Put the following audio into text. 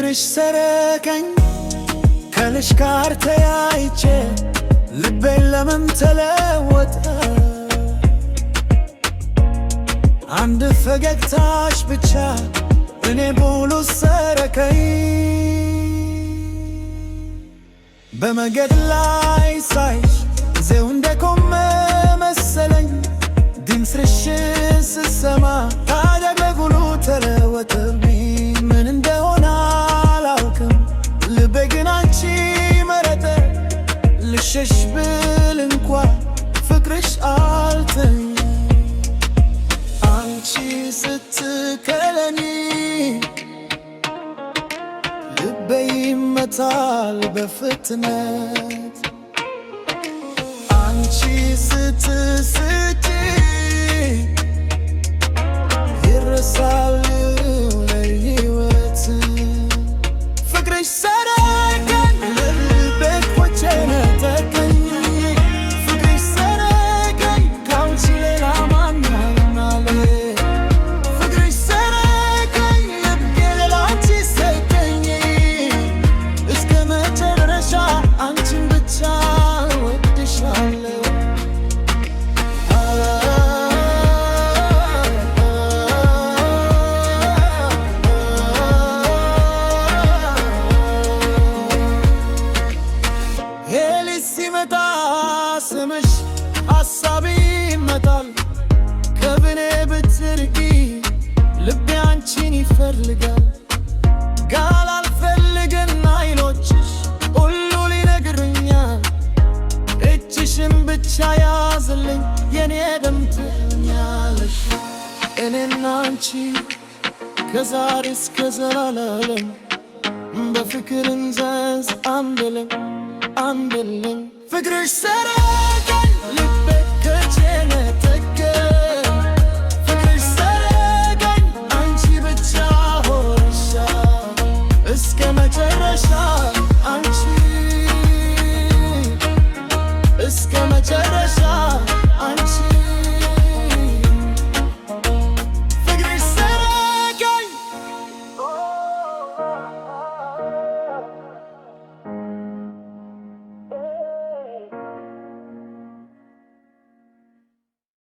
ፍቅርሽ ሰረቀኝ ከልሽ ጋር ተያይቼ ልቤን ለምን ተለወጠ አንድ ፈገግታሽ ብቻ እኔ ሙሉ ሰረቀኝ በመንገድ ላይ ሳይሽ ጊዜው እንደቆመ መሰለኝ ድምፅሽን ስሰማ ታዲያ በጉሉ ተለወጠብኝ ምን እንደሆነ አላውቅም ልቤ ግን አንቺ መረጠ ልሸሽ ብል እንኳ ፍቅርሽ አልተኝ አንቺ ስትከለኒ ልቤ ይመታል በፍጥነት አንቺ ስትስቂ ይረሳል ለሕይወት ፍቅርሽ ሰረቀኝ ልቤ ቆቼ ነጠቀኝ ፍቅርሽ ሰረቀኝ ካንቺ ሌላ ማን አለ ፍቅርሽ ሰረቀኝ ልቤ ላንቺ ሰጠኝ እስከ መጨረሻ አንቺን ብቻ እወድሻለሁ ሲመጣ ስምሽ አሳቢ ይመጣል ከብኔ ብትርቂ ልቤ አንቺን ይፈልጋል ጋል አልፈልግና አይኖችሽ ሁሉ ሊነግሩኛል እጅሽን ብቻ ያዝልኝ የኔ ደም ትሆኛለሽ እኔና አንቺ ከዛሬ እስከ ዘላለም በፍቅር እንዘዝ አንድልም ፍቅርሽ ሰረቀኝ ልቤ